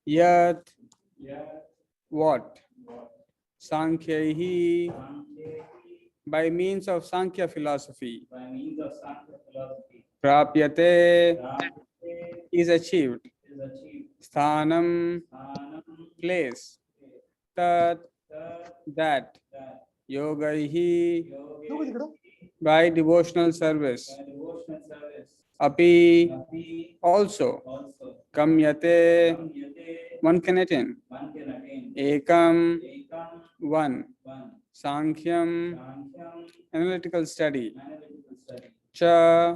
Yat what? Sankhyahi, by means of Sankhya philosophy. Prapyate, is achieved. Sthanam, place. Tat, that. Yogaihi, by devotional service. Api, also. Kamyate, one can attain. Ekam, one. Sankhyam, analytical study. Cha,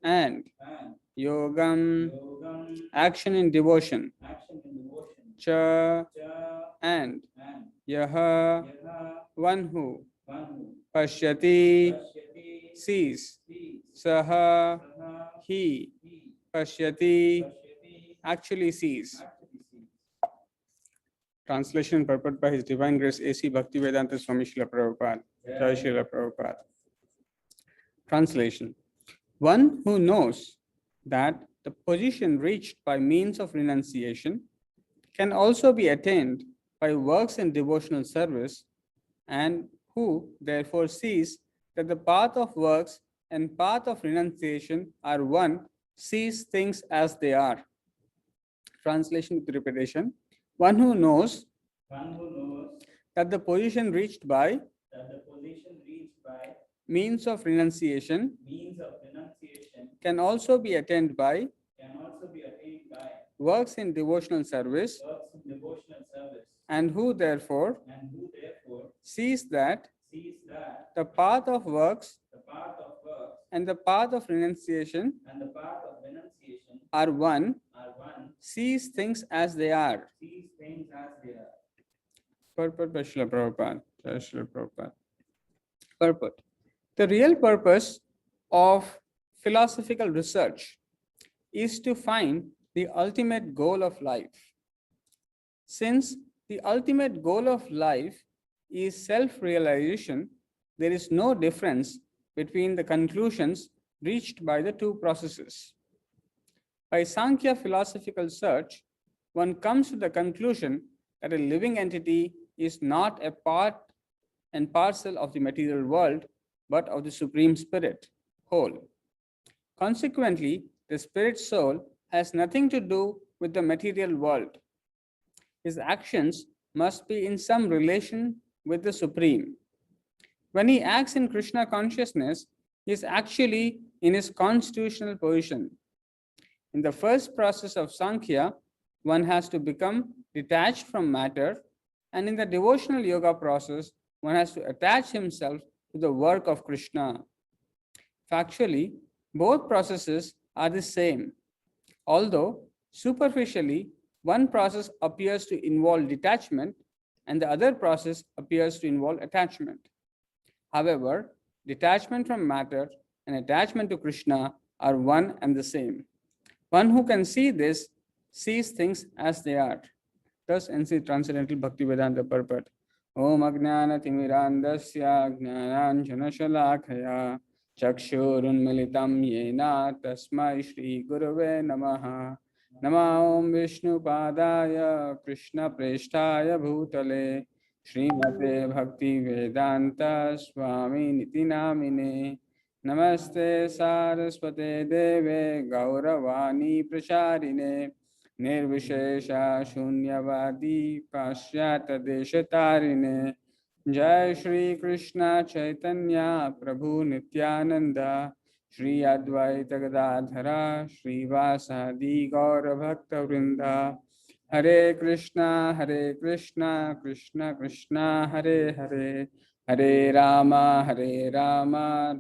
and. Yogam, action in devotion. Cha, and. Yaha, one who. Pashyati, sees. Saha, he. Pashyati, actually sees. Translation and purport by His Divine Grace A.C. Bhaktivedanta Swami Srila Prabhupada. Jai Srila Prabhupada. Translation. One who knows that the position reached by means of renunciation can also be attained by works in devotional service, and who therefore sees that the path of works and path of renunciation are one, sees things as they are. Translation with repetition. One who knows that the position reached by means of renunciation can also be attained by works in devotional service, and who therefore sees that the path of works and the path of renunciation are one, sees things as they are. Purport by Srila Prabhupada. Jai Srila Prabhupada. Purport. The real purpose of philosophical research is to find the ultimate goal of life. Since the ultimate goal of life is self-realization, there is no difference between the conclusions reached by the two processes. By Sankhya philosophical search, one comes to the conclusion that a living entity is not a part and parcel of the material world, but of the Supreme Spirit, whole. Consequently, the spirit soul has nothing to do with the material world. His actions must be in some relation with the Supreme. When he acts in Krishna consciousness, he is actually in his constitutional position. In the first process of Sankhya, one has to become detached from matter, and in the devotional yoga process, one has to attach himself to the work of Krishna. Factually, both processes are the same, although superficially, one process appears to involve detachment and the other process appears to involve attachment. However, detachment from matter and attachment to Krishna are one and the same. One who can see this sees things as they are. Thus ends the Transcendental Bhaktivedanta purport. Om Ajnana Timirandasya Jnananjana Shalakaya Chakshurunmilitam Yena Tasmai Shri Gurave Namaha. Nama Om Vishnu Padaya Krishna Preshtaya Bhutale Srimate Bhakti Vedanta Swami Niti Namine. Namaste Saraswate Deve Gauravani Prasharine Nirvishesha Shunyavadi Pashyata Deshatarine. Jai Shri Krishna Chaitanya Prabhu Nityananda Shri Advaita Gadadhara Shri Vasadi Gaura Bhakta Vrinda. Hare Krishna Krishna Krishna Hare Hare Hare Rama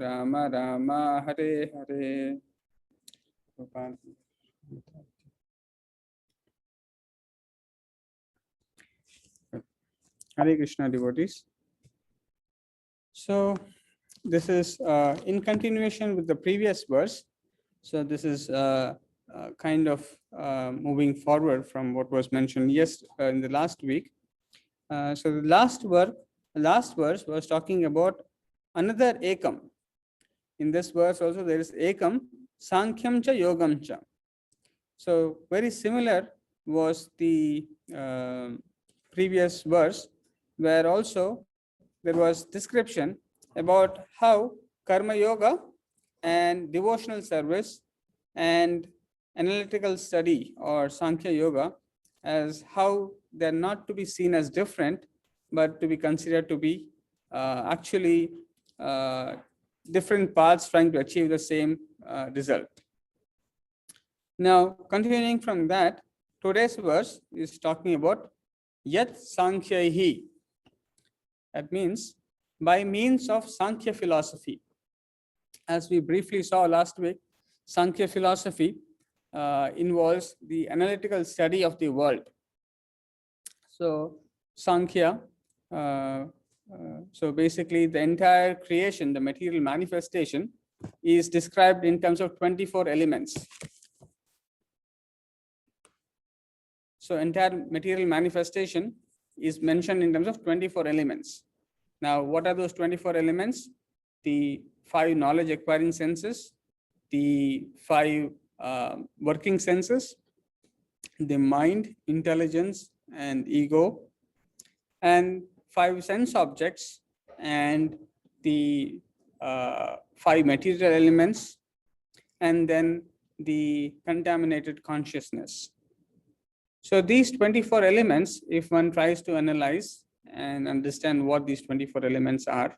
Rama Rama Hare Hare. Hare Krishna devotees. So this is in continuation with the previous verse. So this is kind of moving forward from what was mentioned in the last week. So the last verse was talking about another ekam. In this verse also there is ekam, sankyam cha yogam cha. So very similar was the previous verse, where also there was description about how karma yoga and devotional service and analytical study or Sankhya Yoga, as how they're not to be seen as different, but to be considered to be actually uh, different paths trying to achieve the same result. Now, continuing from that, today's verse is talking about Yat Sankhyahi. That means by means of Sankhya philosophy. As we briefly saw last week, Sankhya philosophy involves the analytical study of the world. So, Sankhya, so basically the entire creation, the material manifestation, is described in terms of 24 elements. So, entire material manifestation is mentioned in terms of 24 elements. Now, what are those 24 elements? The 5 knowledge acquiring senses, the 5 working senses, the mind, intelligence, and ego, and 5 sense objects, and the 5 material elements, and then the contaminated consciousness. So these 24 elements, if one tries to analyze and understand what these 24 elements are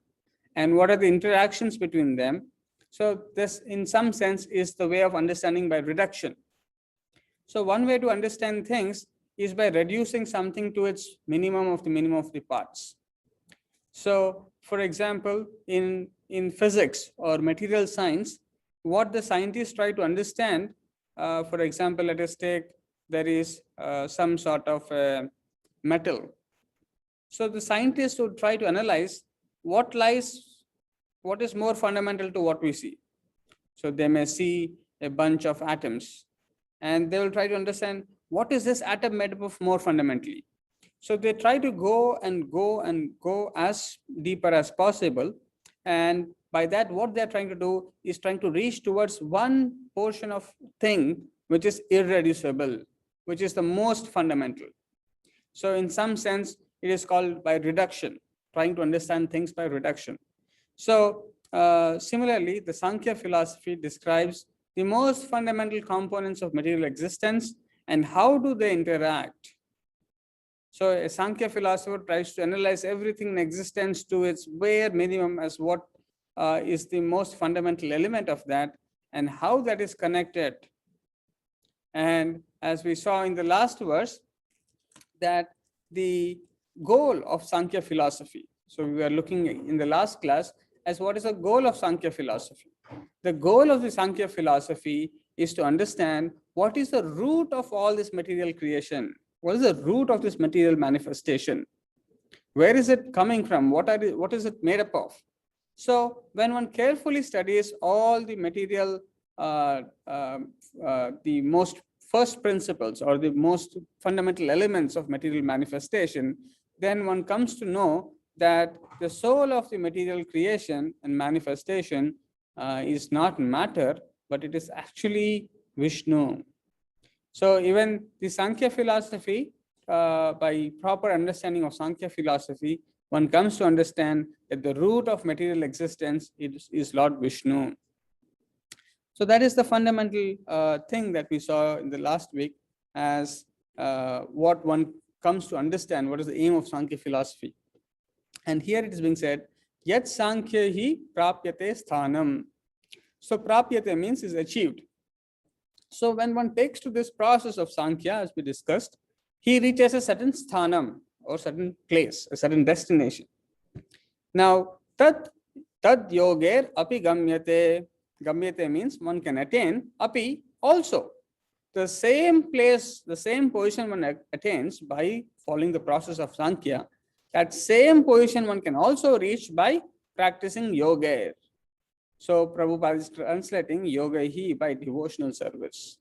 and what are the interactions between them, so this in some sense is the way of understanding by reduction. So one way to understand things is by reducing something to its minimum of the parts. So for example, in physics or material science, what the scientists try to understand, for example, let us take, there is some sort of metal. So the scientists would try to analyze what is more fundamental to what we see. So they may see a bunch of atoms and they will try to understand what is this atom made up of more fundamentally. So they try to go and go and go as deeper as possible. And by that, what they're trying to do is trying to reach towards one portion of thing which is irreducible, which is the most fundamental. So in some sense, it is called by reduction, trying to understand things by reduction. So similarly, the Sankhya philosophy describes the most fundamental components of material existence and how do they interact. So a Sankhya philosopher tries to analyze everything in existence to its bare minimum as what is the most fundamental element of that and how that is connected. And as we saw in the last verse, that the goal of Sankhya philosophy, so we were looking in the last class as what is the goal of Sankhya philosophy. The goal of the Sankhya philosophy is to understand what is the root of all this material creation. What is the root of this material manifestation? Where is it coming from? What is it made up of? So when one carefully studies all the material, the most first principles or the most fundamental elements of material manifestation, then one comes to know that the soul of the material creation and manifestation is not matter, but it is actually Vishnu. So even the Sankhya philosophy, by proper understanding of Sankhya philosophy, one comes to understand that the root of material existence is Lord Vishnu. So that is the fundamental thing that we saw in the last week as what one comes to understand, what is the aim of Sankhya philosophy. And here it is being said, Yat Sankhya hi prapyate sthanam. So prapyate means is achieved. So when one takes to this process of Sankhya, as we discussed, he reaches a certain sthanam or certain place, a certain destination. Now, tad yoger api gamyate. Gamyate means one can attain, api also. The same place, the same position one attains by following the process of Sankhya, that same position one can also reach by practicing yoga. So Prabhupada is translating yoga hi by devotional service.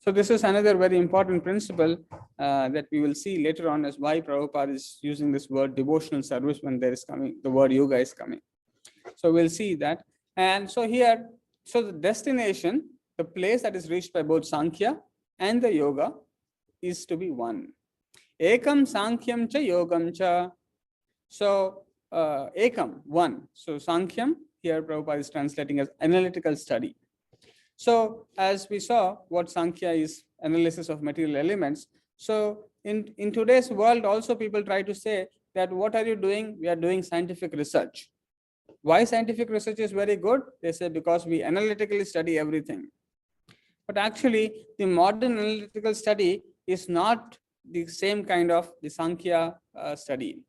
So this is another very important principle that we will see later on as why Prabhupada is using this word devotional service when there is coming, the word yoga is coming. So we'll see that. And so here, so the destination, the place that is reached by both Sankhya and the yoga is to be one. Ekam Sankyam cha Yogam cha. So, Ekam, one. So, Sankyam, here Prabhupada is translating as analytical study. So, as we saw, what Sankhya is, analysis of material elements. So, in today's world, also people try to say that what are you doing? We are doing scientific research. Why scientific research is very good? They say because we analytically study everything. But actually, the modern analytical study is not the same kind of the Sankhya study.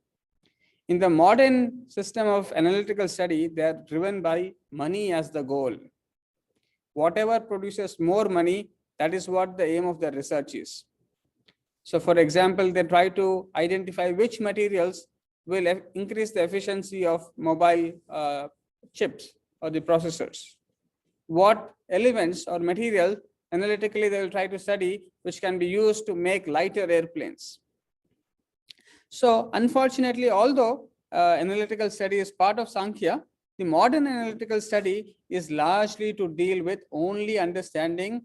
In the modern system of analytical study, they are driven by money as the goal. Whatever produces more money, that is what the aim of the research is. So, for example, they try to identify which materials will increase the efficiency of mobile chips or the processors. What elements or material analytically they will try to study which can be used to make lighter airplanes. So, unfortunately, although analytical study is part of Sankhya, the modern analytical study is largely to deal with only understanding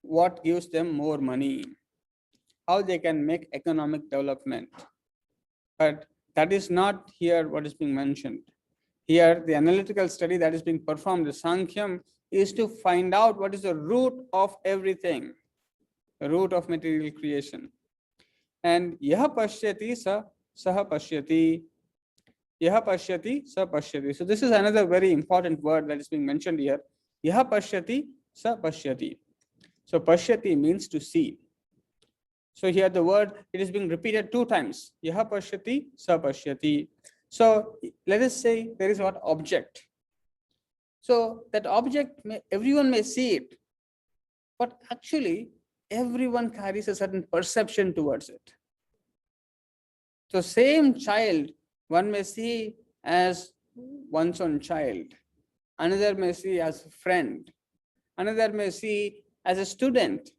what gives them more money, how they can make economic development. But that is not here what is being mentioned. Here, the analytical study that is being performed, the Sankhya, is to find out what is the root of everything, the root of material creation. And yaha pashyati sa saha pashyati. Yaha pashyati sa pashyati. So this is another very important word that is being mentioned here. Yaha pashyati sa pashyati. So pashyati means to see. So here the word, it is being repeated 2 times. Yaha pashyati sa pashyati. So let us say there is what object. So that object, everyone may see it, but actually everyone carries a certain perception towards it. So same child, one may see as one's own child, another may see as a friend, another may see as a student.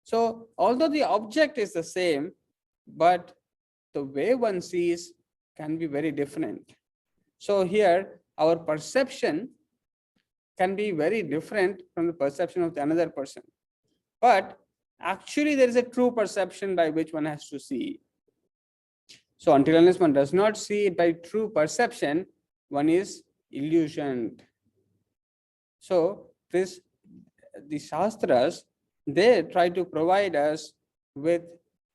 So although the object is the same, but the way one sees can be very different. So here our perception can be very different from the perception of the another person. But actually there is a true perception by which one has to see. So until unless one does not see it by true perception, one is illusioned. So the Shastras, they try to provide us with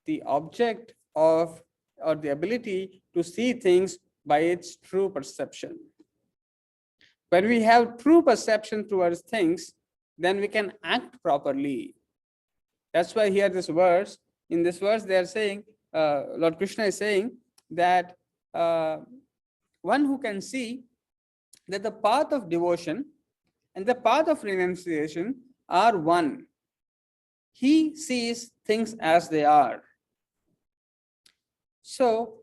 the object of or the ability to see things by its true perception. When we have true perception towards things, then we can act properly. That's why here in this verse they are saying, Lord Krishna is saying that one who can see that the path of devotion and the path of renunciation are one. He sees things as they are. So,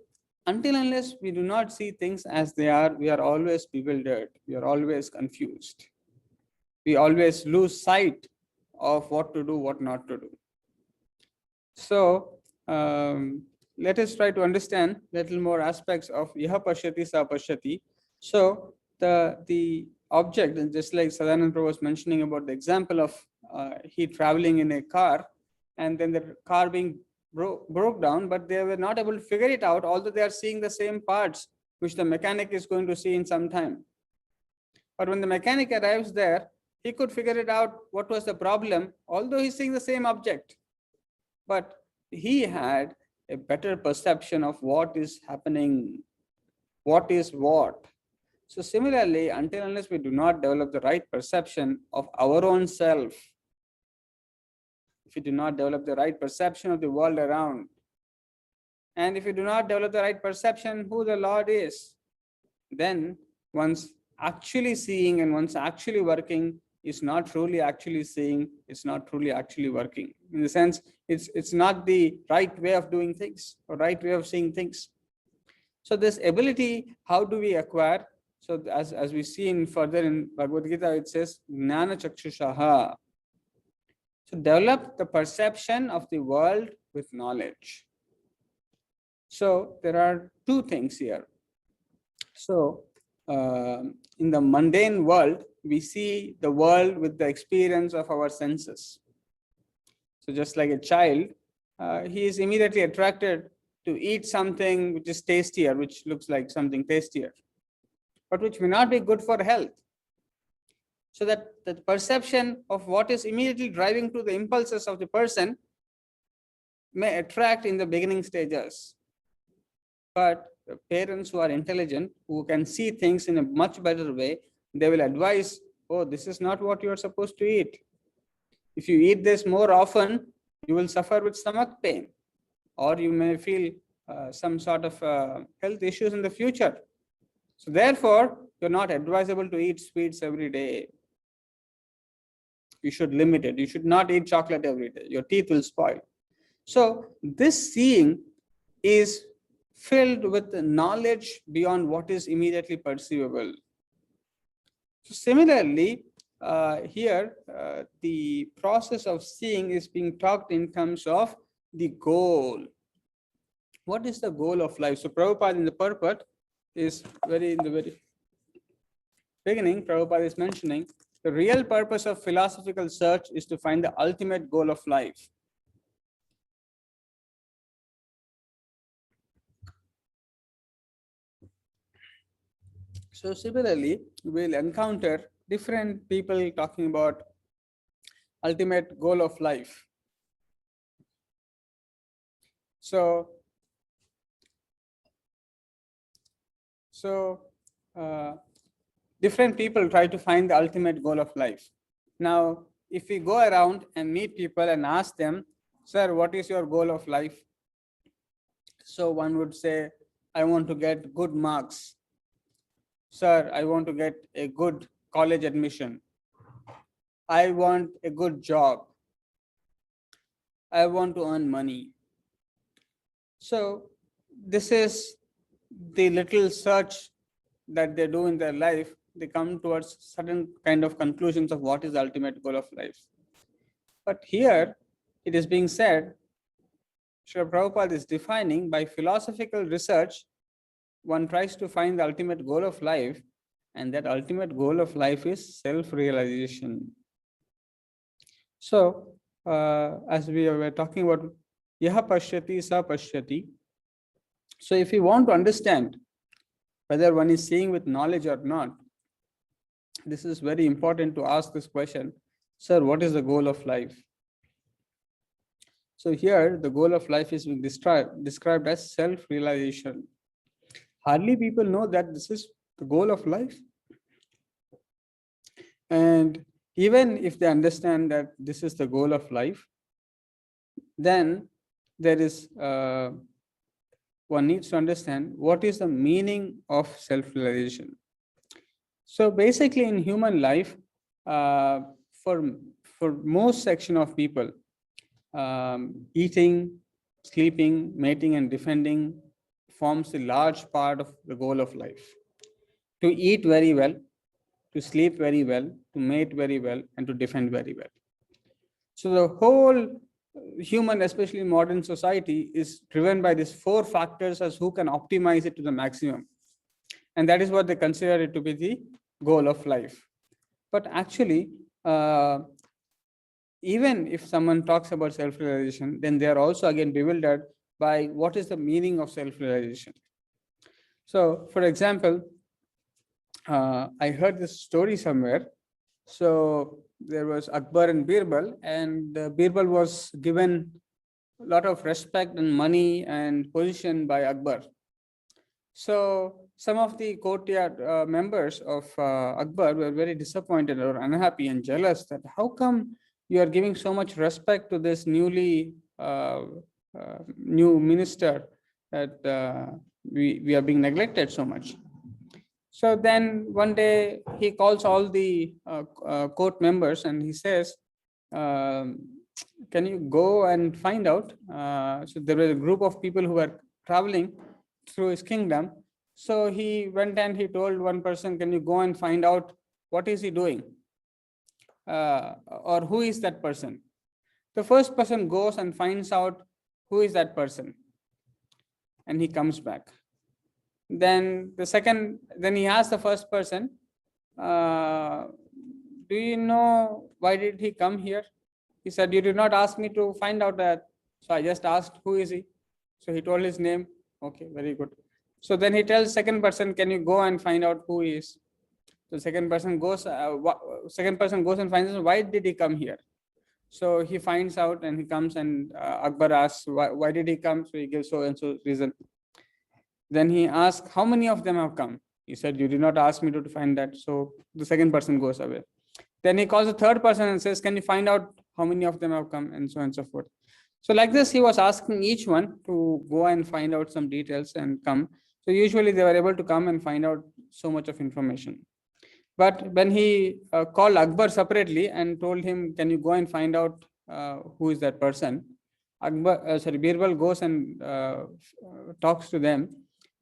until unless we do not see things as they are, we are always bewildered, we are always confused. We always lose sight of what to do, what not to do. So, let us try to understand little more aspects of yaha pashyati sa pashyati. So, the object, and just like Sadanand Prabhu was mentioning about the example of he traveling in a car and then the car being broke down, but they were not able to figure it out, although they are seeing the same parts which the mechanic is going to see in some time. But when the mechanic arrives there, he could figure it out what was the problem, although he's seeing the same object. But he had a better perception of what is happening, what is what. So similarly, until unless we do not develop the right perception of our own self, if you do not develop the right perception of the world around, and if you do not develop the right perception who the Lord is, then one's actually seeing and one's actually working is not truly actually seeing, it's not truly actually working. In the sense, it's not the right way of doing things or right way of seeing things. So this ability, how do we acquire? So as we see in further in Bhagavad Gita, it says, Jnana Chakshushaha. So develop the perception of the world with knowledge. So there are 2 things here. So in the mundane world, we see the world with the experience of our senses. So just like a child, he is immediately attracted to eat something which is tastier, which looks like something tastier, but which may not be good for health. So that the perception of what is immediately driving to the impulses of the person may attract in the beginning stages. But the parents who are intelligent, who can see things in a much better way, they will advise, oh, this is not what you are supposed to eat. If you eat this more often, you will suffer with stomach pain, or you may feel some sort of health issues in the future. So therefore, you're not advisable to eat sweets every day. You should limit it. You should not eat chocolate every day. Your teeth will spoil. So this seeing is filled with knowledge beyond what is immediately perceivable. So similarly, here the process of seeing is being talked in terms of the goal. What is the goal of life? So Prabhupada in the purport is in the very beginning, Prabhupada is mentioning the real purpose of philosophical search is to find the ultimate goal of life. So similarly, we'll encounter different people talking about ultimate goal of life. So different people try to find the ultimate goal of life. Now, if we go around and meet people and ask them, sir, what is your goal of life? So one would say, I want to get good marks. Sir, I want to get a good college admission. I want a good job. I want to earn money. So this is the little search that they do in their life. They come towards certain kind of conclusions of what is the ultimate goal of life. But here it is being said, Srila Prabhupada is defining by philosophical research, one tries to find the ultimate goal of life, and that ultimate goal of life is self-realization. So, as we were talking about, yaha pashyati sa pashyati. So, if you want to understand whether one is seeing with knowledge or not, this is very important to ask this question, sir, what is the goal of life? So here, the goal of life is being described as self-realization. Hardly people know that this is the goal of life. And even if they understand that this is the goal of life, then there is, one needs to understand what is the meaning of self-realization. So basically in human life, for most section of people, eating, sleeping, mating, and defending forms a large part of the goal of life. To eat very well, to sleep very well, to mate very well, and to defend very well. So the whole human, especially modern society, is driven by these four factors as who can optimize it to the maximum. And that is what they consider it to be the goal of life. But actually, even if someone talks about self-realization, then they are also again bewildered by what is the meaning of self-realization. So, for example, I heard this story somewhere. So there was Akbar and Birbal, and Birbal was given a lot of respect and money and position by Akbar. So some of the courtyard members of Akbar were very disappointed or unhappy and jealous that how come you are giving so much respect to this new minister that we are being neglected so much. So then one day he calls all the court members and he says, can you go and find out? So there was a group of people who were traveling through his kingdom. So he went and he told one person, can you go and find out what is he doing? Or who is that person? The first person goes and finds out who is that person. And he comes back. Then he asked the first person, do you know why did he come here? He said, you did not ask me to find out that. So I just asked, who is he? So he told his name. Okay, very good. So then he tells second person, can you go and find out who he is? So second person goes and finds out, why did he come here? So he finds out and he comes, and Akbar asks, why did he come? So he gives so and so reason. Then he asks, how many of them have come? He said, you did not ask me to find that. So the second person goes away. Then he calls the third person and says, can you find out how many of them have come, and so on and so forth. So like this, he was asking each one to go and find out some details and come. So usually they were able to come and find out so much of information. But when he called Akbar separately and told him, can you go and find out who is that person? Birbal goes and talks to them,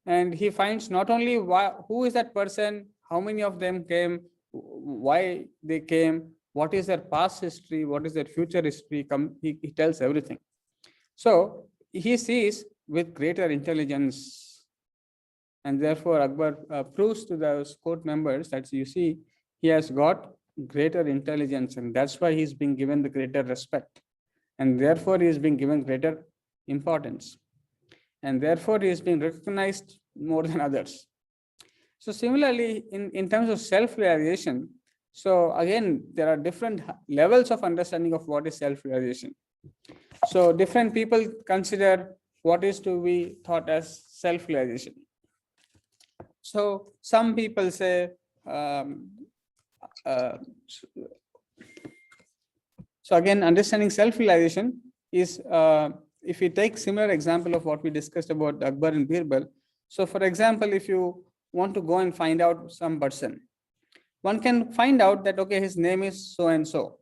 and he finds not only who is that person, how many of them came, why they came, what is their past history, what is their future history, he tells everything. So he sees with greater intelligence, and therefore Akbar proves to those court members that, you see, he has got greater intelligence, and that's why he's being given the greater respect, and therefore he is being given greater importance, and therefore he is being recognized more than others. So similarly, in terms of self-realization, so again, there are different levels of understanding of what is self-realization. So different people consider what is to be thought as self-realization. So some people say, so again, understanding self-realization is, if we take similar example of what we discussed about Akbar and Birbal. So for example, if you want to go and find out some person, one can find out that, okay, his name is so and so.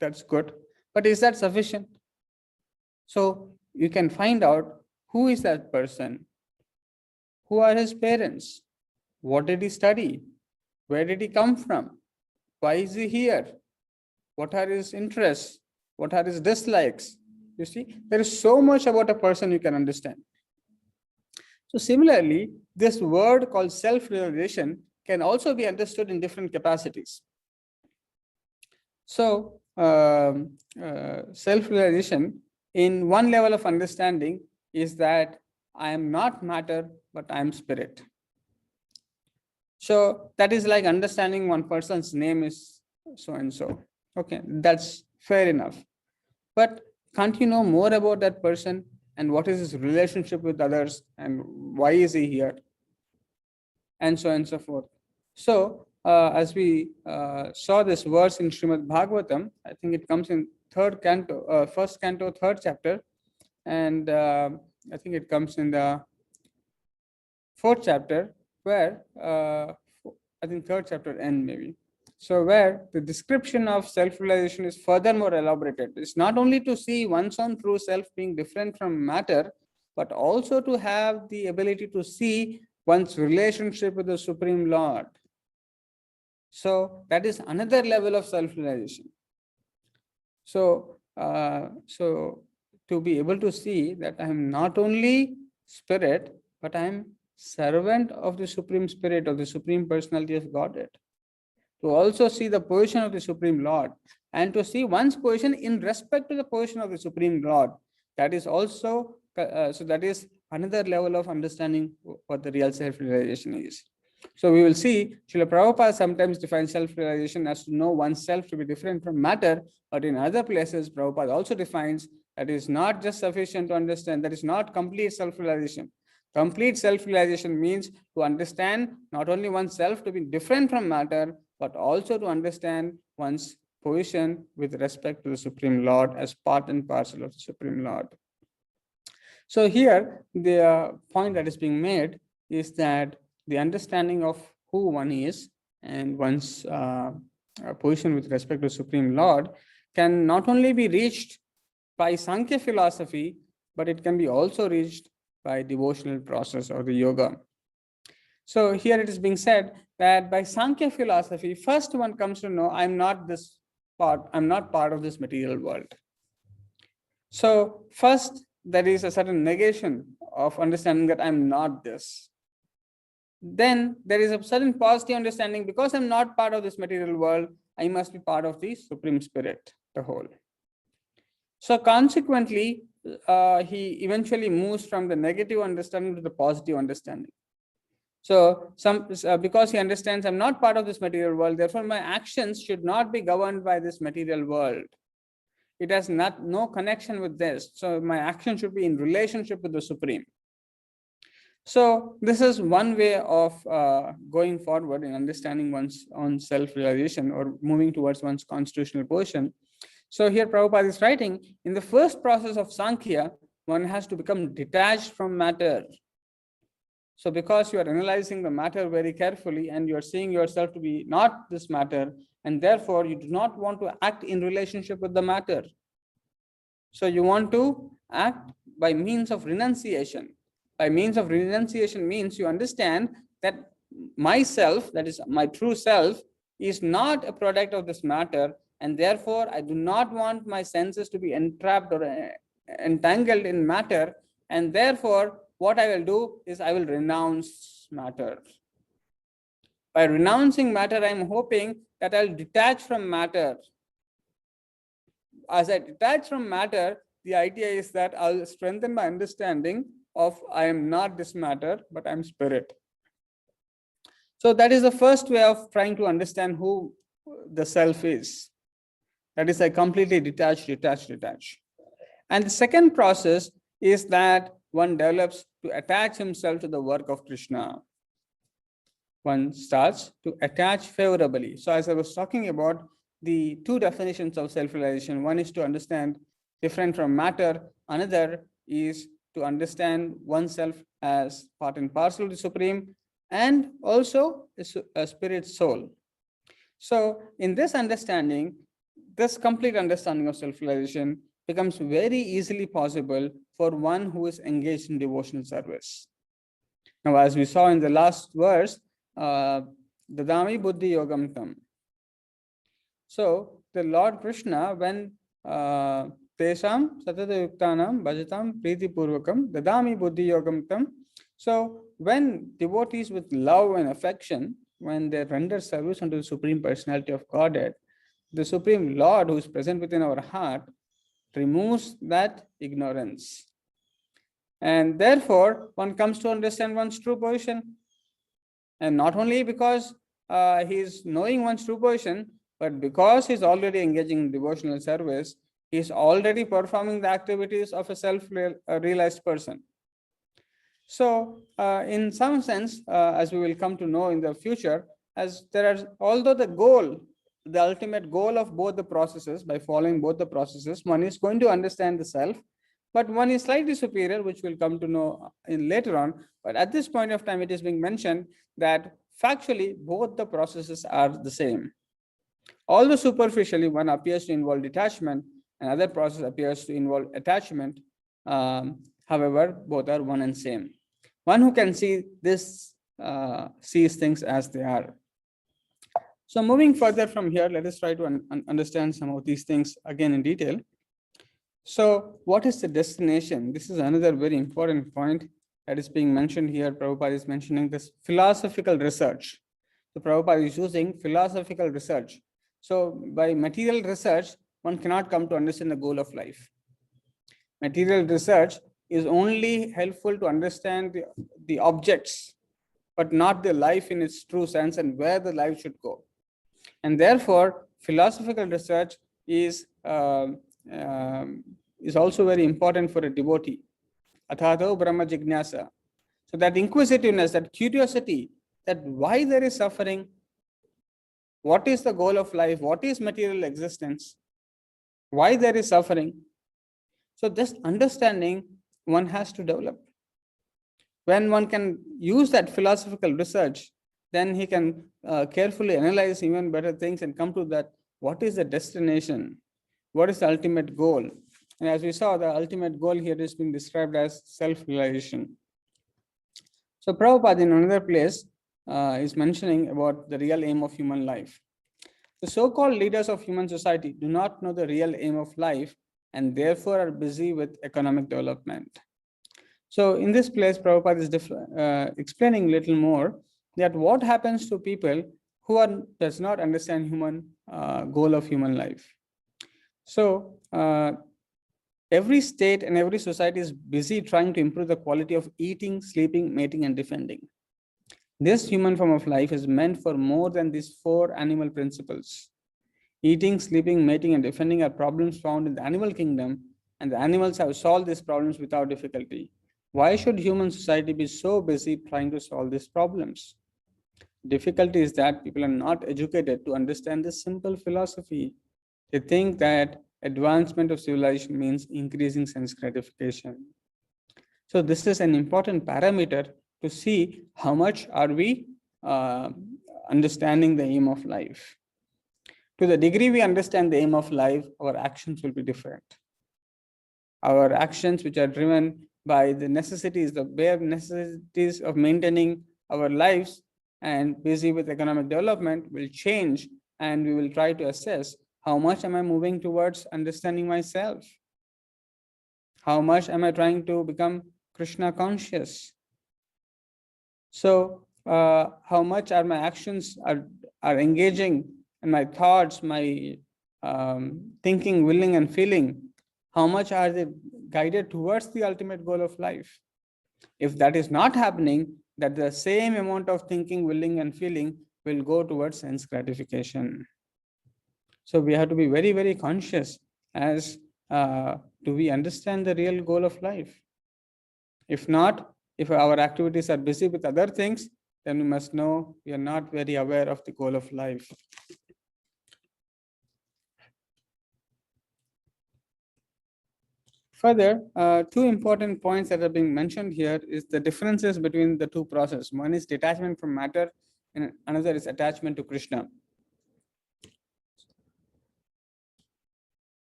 That's good. But is that sufficient? So you can find out who is that person, who are his parents, what did he study, where did he come from, why is he here, what are his interests, what are his dislikes. You see, there is so much about a person you can understand. So similarly, this word called self-realization can also be understood in different capacities. So self-realization in one level of understanding is that I am not matter, but I am spirit. So that is like understanding one person's name is so and so. Okay, that's fair enough. But can't you know more about that person, and what is his relationship with others, and why is he here, and so on and so forth. So as we saw this verse in Srimad Bhagavatam, I think it comes in first canto, third chapter, and I think it comes in the fourth chapter, where I think third chapter end maybe. So where the description of self-realization is furthermore elaborated. It's not only to see one's own true self being different from matter, but also to have the ability to see one's relationship with the Supreme Lord. So that is another level of self-realization. So, so to be able to see that I am not only spirit, but I am servant of the Supreme Spirit, of the Supreme Personality of Godhead. To also see the position of the Supreme Lord, and to see one's position in respect to the position of the Supreme Lord. That is also, so that is another level of understanding what the real self-realization is. So we will see Srila Prabhupada sometimes defines self-realization as to know oneself to be different from matter, but in other places Prabhupada also defines that is not just sufficient to understand, that is not complete self-realization. Complete self-realization means to understand not only oneself to be different from matter, but also to understand one's position with respect to the Supreme Lord as part and parcel of the Supreme Lord. So here, the point that is being made is that the understanding of who one is and one's position with respect to Supreme Lord can not only be reached by Sankhya philosophy, but it can be also reached by devotional process or the yoga. So here it is being said that by Sankhya philosophy, first one comes to know I'm not part of this material world. So first there is a certain negation of understanding that I'm not this. Then there is a certain positive understanding, because I'm not part of this material world, I must be part of the Supreme Spirit, the whole. So consequently, he eventually moves from the negative understanding to the positive understanding. So because he understands I'm not part of this material world, therefore my actions should not be governed by this material world. It has no connection with this. So my action should be in relationship with the Supreme. So this is one way of going forward in understanding one's own self-realization or moving towards one's constitutional position. So here Prabhupada is writing, in the first process of Sankhya, one has to become detached from matter. So because you are analyzing the matter very carefully and you are seeing yourself to be not this matter, and therefore you do not want to act in relationship with the matter. So you want to act by means of renunciation. By means of renunciation means you understand that myself, that is my true self, is not a product of this matter, and therefore I do not want my senses to be entrapped or entangled in matter, and therefore what I will do is I will renounce matter. By renouncing matter, I am hoping that I'll detach from matter. As I detach from matter, the idea is that I'll strengthen my understanding of I am not this matter, but I'm spirit. So that is the first way of trying to understand who the self is. That is, I completely detach. And the second process is that one develops to attach himself to the work of Krishna. One starts to attach favorably. So as I was talking about the two definitions of self-realization, one is to understand different from matter, another is to understand oneself as part and parcel of the Supreme, and also a spirit soul. So in this understanding, this complete understanding of self-realization becomes very easily possible for one who is engaged in devotional service. Now, as we saw in the last verse, Dadami Buddhi Yogam Tam. So the Lord Krishna, when Tesham Satata Yuktanam Bhajatam Priti Purvakam Dadami Buddhi Yogam Tam. So when devotees with love and affection, when they render service unto the Supreme Personality of Godhead, the Supreme Lord who is present within our heart removes that ignorance. And therefore, one comes to understand one's true position. And not only because he's knowing one's true position, but because he's already engaging in devotional service, he's already performing the activities of a self-realized person. So in some sense, as we will come to know in the future, as there are, although the ultimate goal of both the processes, by following both the processes, one is going to understand the self, but one is slightly superior, which we'll come to know in later on. But at this point of time, it is being mentioned that factually both the processes are the same. Although superficially one appears to involve detachment, another process appears to involve attachment. However, both are one and same. One who can see this sees things as they are. So moving further from here, let us try to understand some of these things again in detail. So what is the destination? This is another very important point that is being mentioned here. Prabhupada is mentioning this philosophical research. So Prabhupada is using philosophical research. So by material research, one cannot come to understand the goal of life. Material research is only helpful to understand the objects, but not the life in its true sense and where the life should go. And therefore, philosophical research is also very important for a devotee. Athato Brahma Jignasa. So that inquisitiveness, that curiosity, that why there is suffering, what is the goal of life, what is material existence, why there is suffering. So this understanding one has to develop. When one can use that philosophical research, then he can carefully analyze even better things and come to that, what is the destination? What is the ultimate goal? And as we saw, the ultimate goal here is being described as self-realization. So Prabhupada in another place is mentioning about the real aim of human life. The so-called leaders of human society do not know the real aim of life and therefore are busy with economic development. So in this place, Prabhupada is explaining a little more that what happens to people who does not understand human goal of human life. So Every state and every society is busy trying to improve the quality of eating, sleeping, mating, and defending. This human form of life is meant for more than these four animal principles. Eating, sleeping, mating, and defending are problems found in the animal kingdom, and the animals have solved these problems without difficulty. Why should human society be so busy trying to solve these problems? Difficulty is that people are not educated to understand this simple philosophy. They think that advancement of civilization means increasing sense gratification. So this is an important parameter to see how much are we uh, understanding the aim of life. To the degree we understand the aim of life, our actions will be different. Our actions, which are driven by the necessities, the bare necessities of maintaining our lives and busy with economic development, will change, and we will try to assess how much am I moving towards understanding myself? How much am I trying to become Krishna conscious? So, how much are my actions are engaging in my thoughts, my thinking, willing, and feeling? How much are they guided towards the ultimate goal of life? If that is not happening, that the same amount of thinking, willing, and feeling will go towards sense gratification. So we have to be very, very conscious as do we understand the real goal of life? If not, if our activities are busy with other things, then we must know we are not very aware of the goal of life. Further, two important points that are being mentioned here is the differences between the two processes. One is detachment from matter, and another is attachment to Krishna.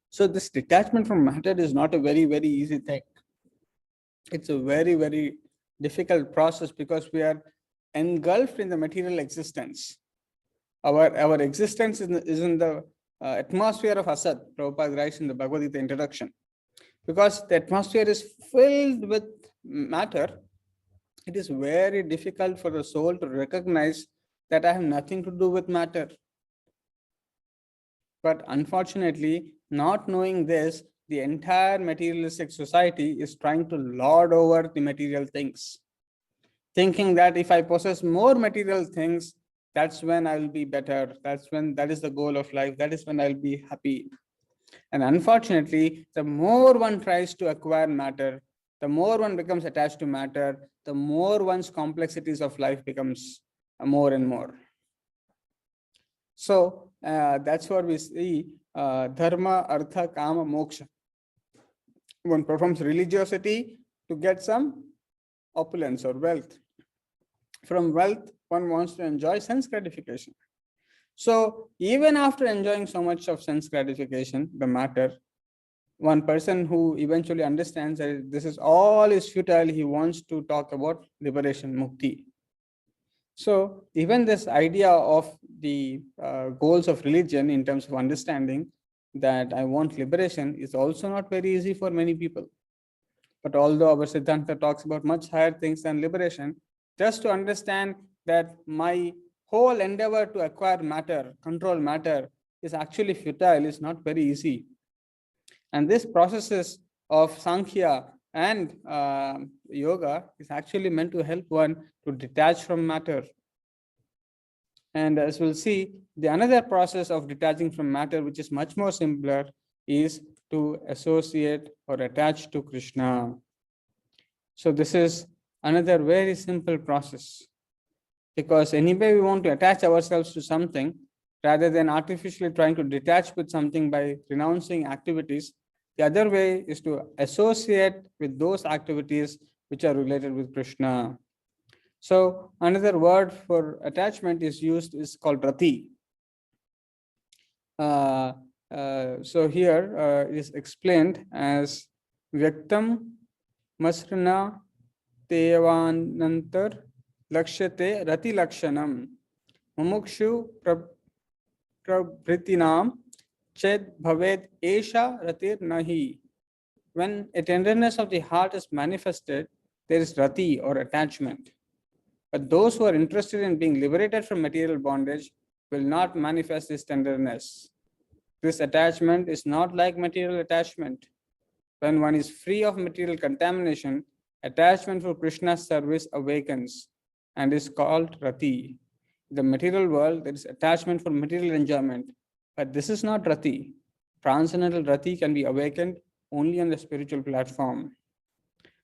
So this detachment from matter is not a very, very easy thing. It's a very, very difficult process because we are engulfed in the material existence. Our existence is in the atmosphere of Asad, Prabhupada writes in the Bhagavad Gita introduction. Because the atmosphere is filled with matter, it is very difficult for the soul to recognize that I have nothing to do with matter. But unfortunately, not knowing this, the entire materialistic society is trying to lord over the material things, thinking that if I possess more material things, that's when I will be better. That is the goal of life. That is when I'll be happy. And unfortunately, the more one tries to acquire matter, the more one becomes attached to matter, the more one's complexities of life becomes more and more. So that's what we see dharma, artha, kama, moksha. One performs religiosity to get some opulence or wealth. From wealth, one wants to enjoy sense gratification. So even after enjoying so much of sense gratification, the matter, one person who eventually understands that this is all is futile, he wants to talk about liberation, mukti. So even this idea of the goals of religion in terms of understanding that I want liberation is also not very easy for many people. But although our Siddhanta talks about much higher things than liberation, just to understand that my whole endeavor to acquire matter, control matter, is actually futile, is not very easy. And this processes of Sankhya and yoga is actually meant to help one to detach from matter. And as we'll see, the another process of detaching from matter, which is much more simpler, is to associate or attach to Krishna. So this is another very simple process, because anyway we want to attach ourselves to something rather than artificially trying to detach with something by renouncing activities. The other way is to associate with those activities which are related with Krishna. So another word for attachment is called rati. So here it is explained as vyaktam masrana tevanantar lakshate rati lakshanam mumukshu prabhritinam ched bhaved esha ratir nahi. When a tenderness of the heart is manifested, there is rati or attachment. But those who are interested in being liberated from material bondage will not manifest this tenderness. This attachment is not like material attachment. When one is free of material contamination, attachment for Krishna's service awakens and is called rati. In the material world, there is attachment for material enjoyment, but this is not rati. Transcendental rati can be awakened only on the spiritual platform.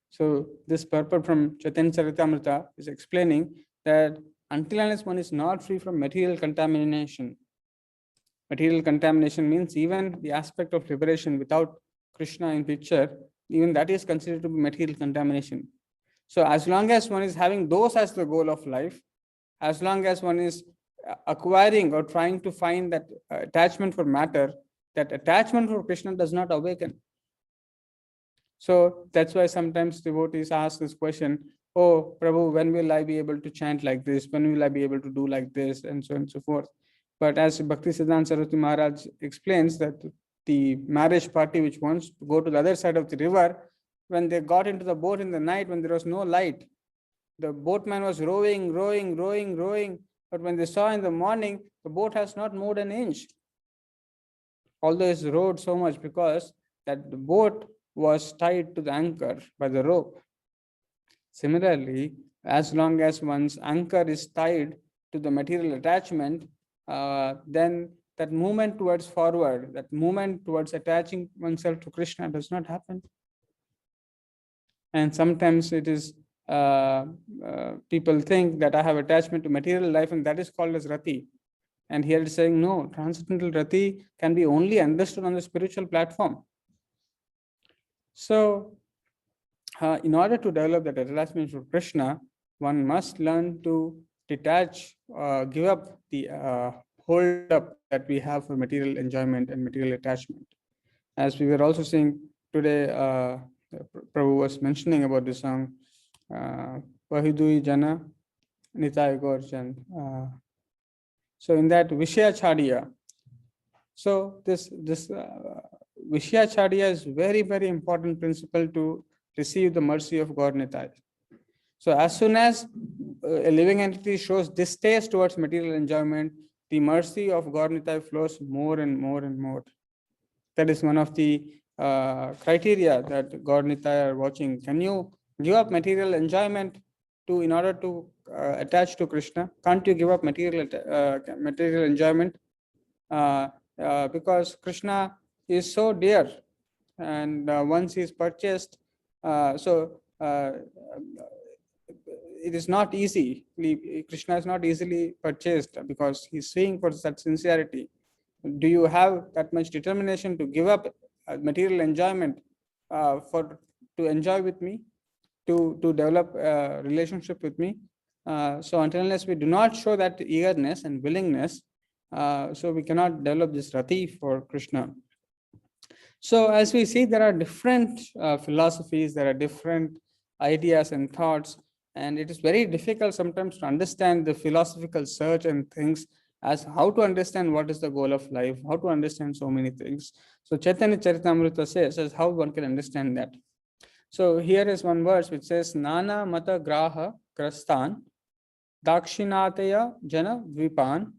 So this purport from Chaitanya Charitamrita is explaining that until unless one is not free from material contamination means even the aspect of liberation without Krishna in picture, even that is considered to be material contamination. So as long as one is having those as the goal of life, as long as one is acquiring or trying to find that attachment for matter, that attachment for Krishna does not awaken. So that's why sometimes devotees ask this question, oh, Prabhu, when will I be able to chant like this? When will I be able to do like this? And so on and so forth. But as Bhakti Siddhanta Saraswati Maharaj explains that the marriage party which wants to go to the other side of the river, when they got into the boat in the night when there was no light, the boatman was rowing. But when they saw in the morning, the boat has not moved an inch. Although it's rowed so much because that the boat was tied to the anchor by the rope. Similarly, as long as one's anchor is tied to the material attachment, then that movement towards forward, that movement towards attaching oneself to Krishna does not happen. And sometimes it is people think that I have attachment to material life and that is called as rati. And here it's saying no, transcendental rati can be only understood on the spiritual platform. So in order to develop that attachment for Krishna, one must learn to detach, give up the hold up that we have for material enjoyment and material attachment. As we were also seeing today, Prabhu was mentioning about the song, Pahidui Jana Nitai Gorjan. So in that Vishayachariya, so this Vishayachariya is very, very important principle to receive the mercy of God Nitai. So as soon as a living entity shows distaste towards material enjoyment, the mercy of God Nitai flows more and more and more. That is one of the criteria that God Nitai are watching. Can you give up material enjoyment in order to attach to Krishna? Can't you give up material enjoyment? Because Krishna is so dear, and once he is purchased, it is not easy. Krishna is not easily purchased because he's seeing for such sincerity. Do you have that much determination to give up material enjoyment to enjoy with me, to develop a relationship with me? So until unless we do not show that eagerness and willingness, so we cannot develop this rati for Krishna. So as we see, there are different philosophies, there are different ideas and thoughts, and it is very difficult sometimes to understand the philosophical search and things as how to understand what is the goal of life, how to understand so many things. So Chaitanya Charitamrita says how one can understand that. So here is one verse which says, Nana Mata Graha Krastan Dakshinataya Jana Vipan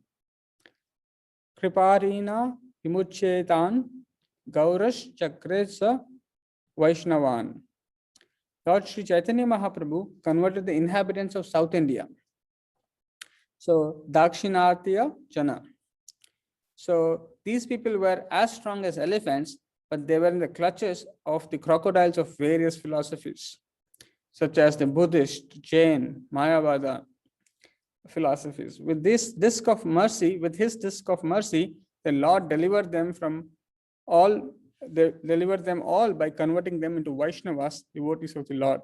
Kriparina Vimuchetan Gaurash Chakresa Vaishnavan. Lord Sri Chaitanya Mahaprabhu converted the inhabitants of South India. So Dakshinatya Jana. So these people were as strong as elephants, but they were in the clutches of the crocodiles of various philosophies, such as the Buddhist, Jain, Mayavada philosophies. With his disc of mercy, the Lord delivered them all by converting them into Vaishnavas, devotees of the Lord.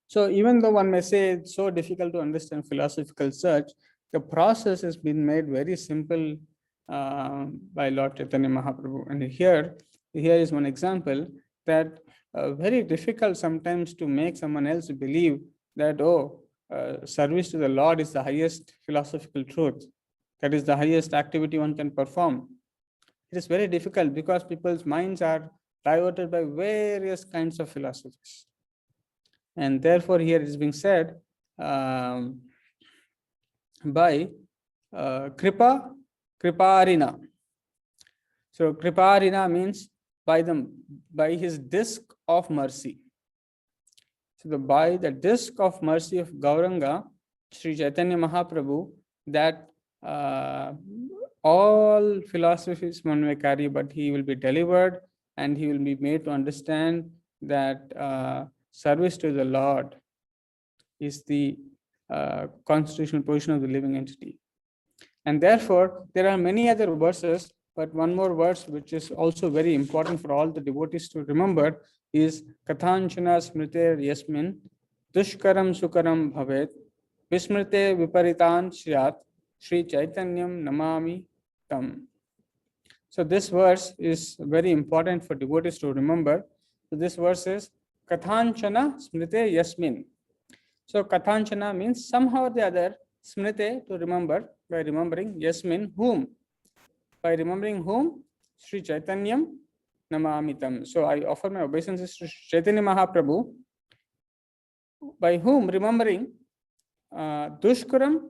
So even though one may say it's so difficult to understand philosophical search, the process has been made very simple by Lord Chaitanya Mahaprabhu. And here is one example that very difficult sometimes to make someone else believe that, service to the Lord is the highest philosophical truth. That is the highest activity one can perform. It is very difficult because people's minds are diverted by various kinds of philosophies. And therefore here it is being said um, by Kriparina. So Kriparina means by his disc of mercy. So by the disc of mercy of Gauranga, Sri Chaitanya Mahaprabhu, that all philosophies one may carry, but he will be delivered and he will be made to understand that service to the Lord is the constitutional position of the living entity. And therefore, there are many other verses, but one more verse which is also very important for all the devotees to remember is Kathanchana Smrite Yasmin Dushkaram Sukaram Bhavet Vismrite Viparitan Shyat Sri Chaitanyam Namami Tam. So this verse is very important for devotees to remember. So this verse is Kathanchana Smrite Yasmin. So Kathanchana means somehow or the other, Smrite to remember, by remembering, Yasmin whom? By remembering whom? Sri Chaitanyam Namamitam. So I offer my obeisances to Chaitanya Mahaprabhu, by whom remembering Dushkaram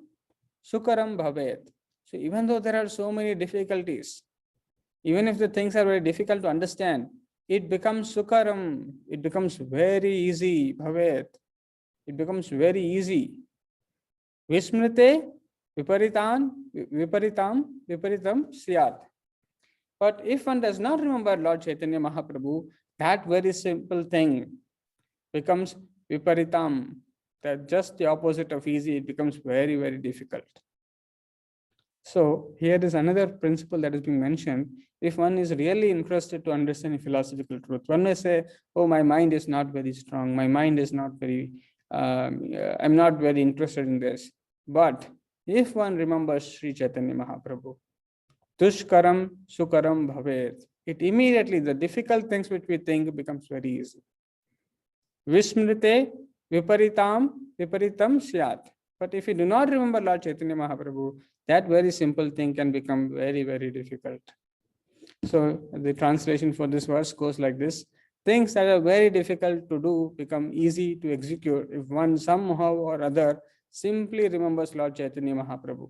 Sukaram Bhavet. So even though there are so many difficulties, even if the things are very difficult to understand, it becomes Sukaram, it becomes very easy, Bhavet. It becomes very easy. Vismrite Viparitam Siyat. But if one does not remember Lord Chaitanya Mahaprabhu, that very simple thing becomes Viparitam. That just the opposite of easy, it becomes very, very difficult. So here is another principle that is being mentioned. If one is really interested to understand a philosophical truth, one may say, oh, my mind is not very strong. My mind is not very, I'm not very interested in this. But if one remembers Sri Chaitanya Mahaprabhu, Dushkaram Sukaram Bhavet, it immediately, the difficult things which we think becomes very easy. Vismrite Viparitam Syat. But if you do not remember Lord Chaitanya Mahaprabhu, that very simple thing can become very, very difficult. So the translation for this verse goes like this. Things that are very difficult to do become easy to execute if one somehow or other simply remembers Lord Chaitanya Mahaprabhu.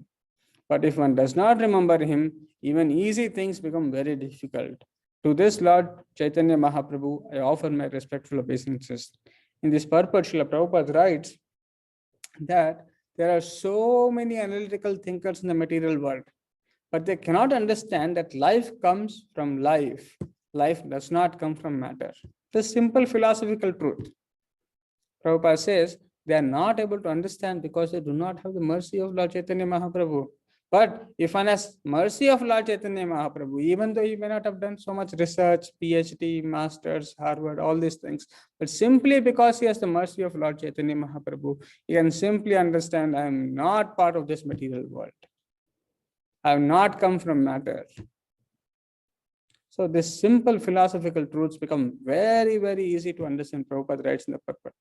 But if one does not remember him, even easy things become very difficult. To this Lord Chaitanya Mahaprabhu, I offer my respectful obeisances. In this purport, Srila Prabhupada writes that there are so many analytical thinkers in the material world, but they cannot understand that life comes from life. Life does not come from matter. The simple philosophical truth. Prabhupada says they are not able to understand because they do not have the mercy of Lord Chaitanya Mahaprabhu. But if one has mercy of Lord Chaitanya Mahaprabhu, even though he may not have done so much research, PhD, Masters, Harvard, all these things, but simply because he has the mercy of Lord Chaitanya Mahaprabhu, he can simply understand, I am not part of this material world. I have not come from matter. So these simple philosophical truths become very, very easy to understand. Prabhupada writes in the purport.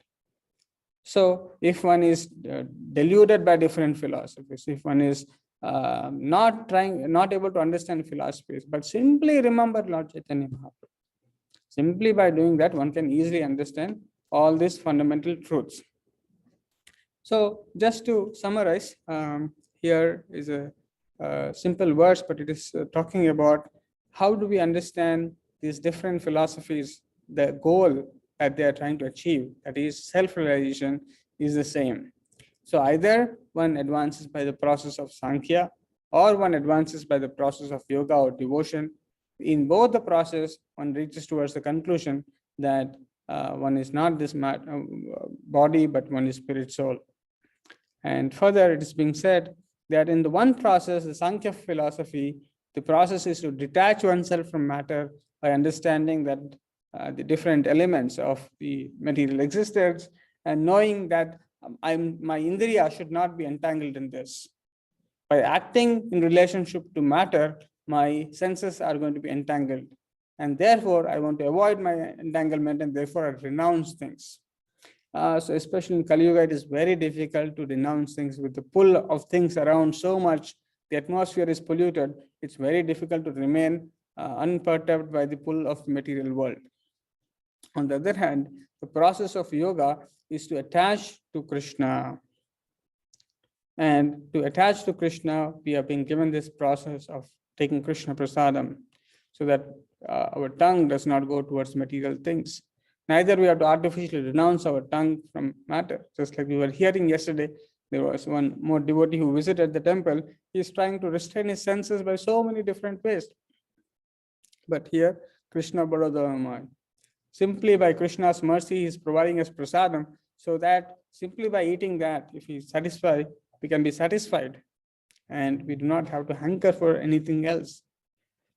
So if one is deluded by different philosophies, if one is not able to understand philosophies, but simply remember Lord Chaitanya Mahaprabhu. Simply by doing that, one can easily understand all these fundamental truths. So just to summarize, here is a simple verse, but it is talking about how do we understand these different philosophies. The goal that they are trying to achieve, that is self-realization, is the same. So either one advances by the process of Sankhya, or one advances by the process of yoga or devotion. In both the process, one reaches towards the conclusion that one is not this body, but one is spirit soul. And further, it is being said that in the one process, the Sankhya philosophy, the process is to detach oneself from matter by understanding that the different elements of the material existence, and knowing that my indriya should not be entangled in this. By acting in relationship to matter, my senses are going to be entangled. And therefore, I want to avoid my entanglement, and therefore I renounce things. So especially in Kali Yuga, it is very difficult to renounce things with the pull of things around so much. The atmosphere is polluted. It's very difficult to remain unperturbed by the pull of the material world. On the other hand, the process of yoga is to attach to Krishna. And to attach to Krishna, we are being given this process of taking Krishna prasadam so that our tongue does not go towards material things. Neither we have to artificially renounce our tongue from matter. Just like we were hearing yesterday, there was one more devotee who visited the temple. He is trying to restrain his senses by so many different ways. But here, Krishna Barodamai. Simply by Krishna's mercy, he is providing us prasadam so that simply by eating that, if he is satisfied, we can be satisfied and we do not have to hanker for anything else.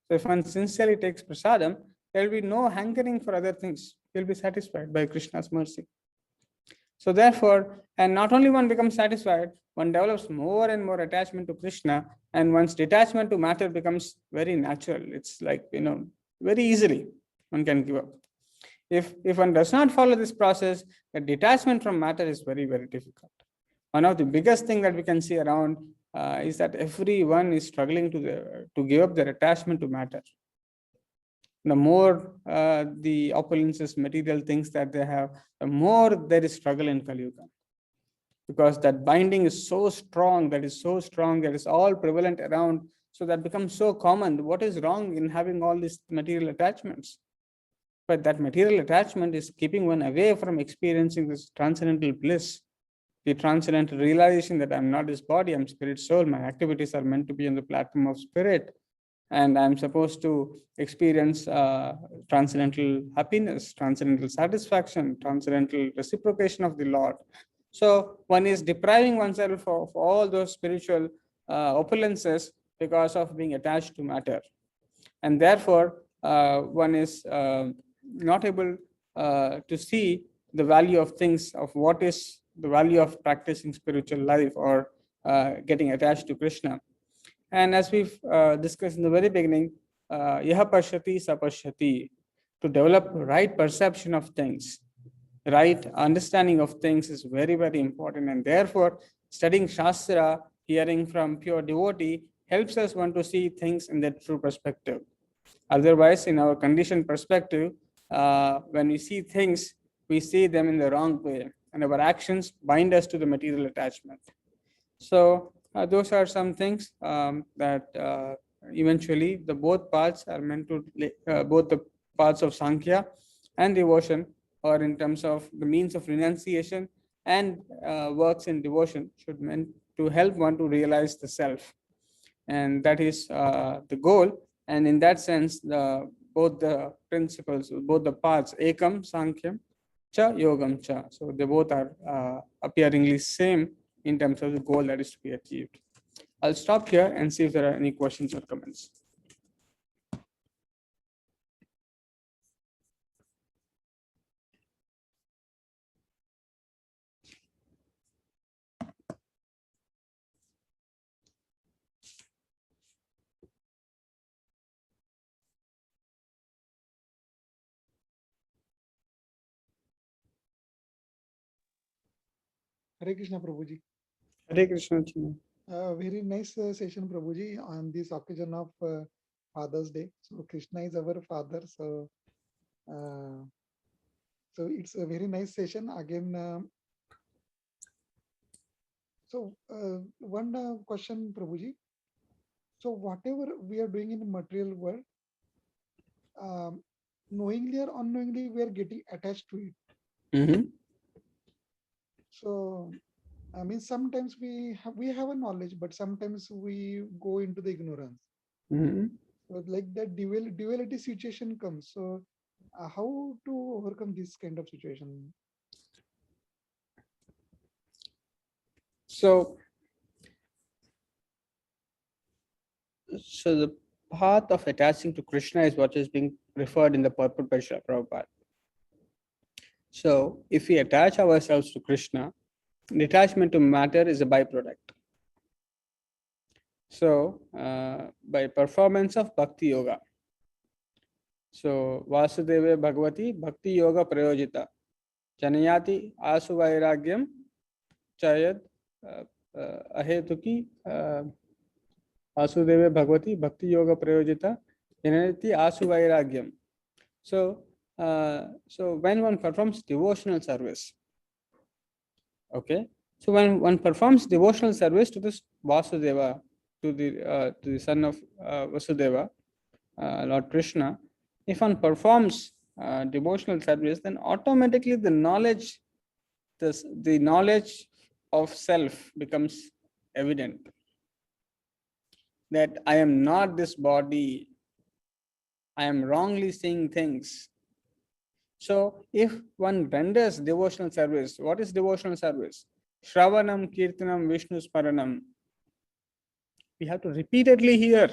So if one sincerely takes prasadam, there will be no hankering for other things. He will be satisfied by Krishna's mercy. So therefore, and not only one becomes satisfied, one develops more and more attachment to Krishna, and one's detachment to matter becomes very natural. It's like, very easily one can give up. If one does not follow this process, the detachment from matter is very, very difficult. One of the biggest things that we can see around is that everyone is struggling to give up their attachment to matter. The more the opulences, material things that they have, the more there is struggle in Kali Yuga. Because that binding is so strong, that is all prevalent around, so that becomes so common. What is wrong in having all these material attachments? But that material attachment is keeping one away from experiencing this transcendental bliss, the transcendental realization that I'm not this body, I'm spirit soul, my activities are meant to be on the platform of spirit, and I'm supposed to experience transcendental happiness, transcendental satisfaction, transcendental reciprocation of the Lord. So one is depriving oneself of all those spiritual opulences because of being attached to matter. And therefore, one is not able to see the value of things, of what is the value of practicing spiritual life or getting attached to Krishna. And as we've discussed in the very beginning, yaha pashyati sapashyati, to develop right perception of things, right understanding of things is very, very important. And therefore, studying Shastra, hearing from pure devotee, helps us want to see things in their true perspective. Otherwise, in our conditioned perspective, when we see things, we see them in the wrong way, and our actions bind us to the material attachment. So those are some things that eventually the both paths are meant to, both the paths of Sankhya and devotion, or in terms of the means of renunciation and works in devotion, should meant to help one to realize the self. And that is the goal. And in that sense, both the principles, both the paths, ekam, sankhya, cha, yogam, cha. So they both are appearingly same in terms of the goal that is to be achieved. I'll stop here and see if there are any questions or comments. Hare Krishna Prabhuji. Hare Krishna. Chinna. Very nice session Prabhuji on this occasion of Father's Day. So Krishna is our father. So it's a very nice session again. One question Prabhuji. So whatever we are doing in the material world, knowingly or unknowingly, we are getting attached to it. Mm-hmm. So I mean, sometimes we have a knowledge, but sometimes we go into the ignorance. Mm-hmm. So like that duality situation comes. So how to overcome this kind of situation? So the path of attaching to Krishna is what is being referred in the purport by Srila Prabhupada. So if we attach ourselves to Krishna, detachment to matter is a byproduct. So by performance of bhakti yoga. So Vasudeva Bhagavati Bhakti Yoga Prayojita Janayati Asu Vairagyam Chayad Ahetuki Vasudeva Bhagavati Bhakti Yoga Prayojita Janayati Asu Vairagyam. So when one performs devotional service, okay, So when one performs devotional service to this Vasudeva, to the son of Vasudeva, Lord Krishna, if one performs devotional service, then automatically the knowledge of self becomes evident, that I am not this body, I am wrongly seeing things. So if one renders devotional service, what is devotional service? Shravanam, Kirtanam, Vishnu Sparanam. We have to repeatedly hear.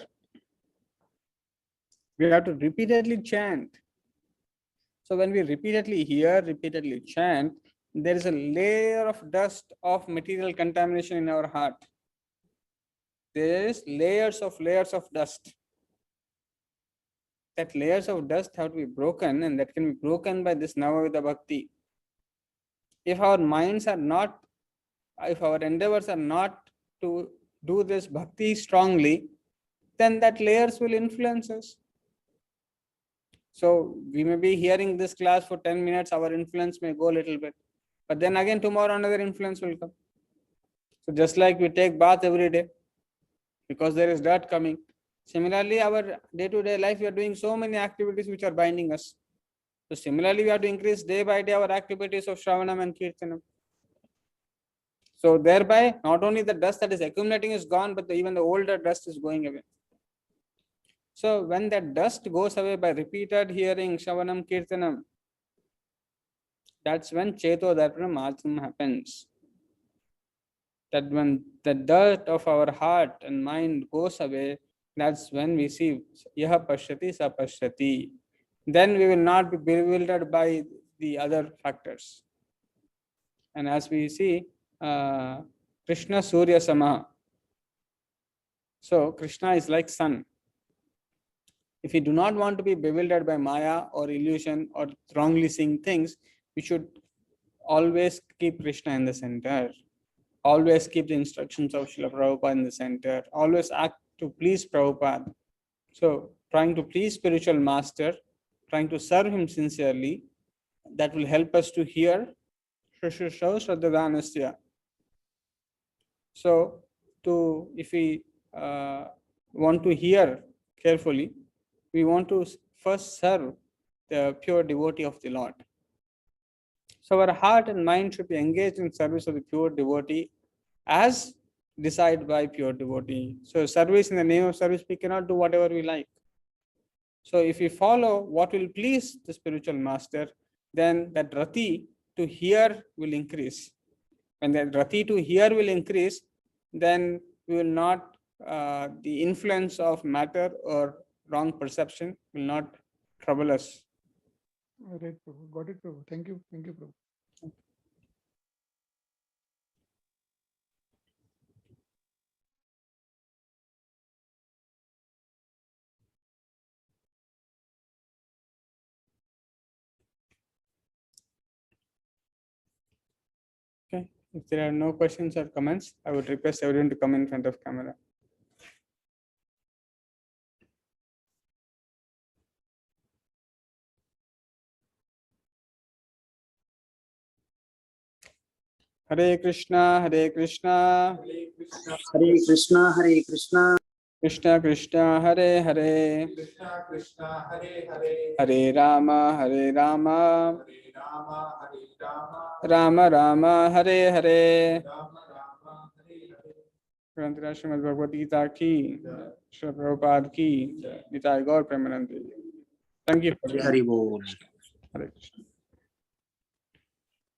We have to repeatedly chant. So when we repeatedly hear, repeatedly chant, there is a layer of dust of material contamination in our heart. There is layers of dust. That layers of dust have to be broken, and that can be broken by this Navavidha Bhakti. If our minds are not, if our endeavors are not to do this bhakti strongly, then that layers will influence us. So we may be hearing this class for 10 minutes, our influence may go a little bit. But then again tomorrow another influence will come. So just like we take bath every day, because there is dirt coming. Similarly, our day-to-day life, we are doing so many activities which are binding us. So similarly, we have to increase day by day our activities of Shravanam and Kirtanam. So thereby, not only the dust that is accumulating is gone, but even the older dust is going away. So when that dust goes away by repeated hearing Shravanam Kirtanam, that's when Cheto Darpana Matam happens. That when the dirt of our heart and mind goes away, that's when we see Yaha Pashyati Sa Pashyati. Then we will not be bewildered by the other factors. And as we see, Krishna Surya Sama. So Krishna is like sun. If we do not want to be bewildered by Maya or illusion or wrongly seeing things, we should always keep Krishna in the center. Always keep the instructions of Srila Prabhupada in the center. Always act to please Prabhupada. So trying to please spiritual master, trying to serve him sincerely, that will help us to hear Shrishisho Shraddhadanasya. So if we want to hear carefully, we want to first serve the pure devotee of the Lord. So our heart and mind should be engaged in service of the pure devotee as decided by pure devotee. So service, in the name of service, we cannot do whatever we like. So if we follow what will please the spiritual master, then that rati to hear will increase. When that rati to hear will increase, then we will not, the influence of matter or wrong perception will not trouble us. Right, Prabhu. Got it, Prabhu. Thank you, Prabhu. Okay. If there are no questions or comments, I would request everyone to come in front of camera. Hare Krishna, Hare Krishna, Hare Krishna, Hare Krishna, Krishna Krishna, Hare Hare, Krishna Krishna Hare Hare, Hare Rama, Hare Rama, Hare Rama Hare Rama, Rama Rama, Hare Hare. Rama Rama Hare Hare. ग्रंथ श्रीमद् भगवद गीता की, श्री प्रभुपाद की, निताय गौर Premanand. Thank you. Hari Bol. Hare Krishna.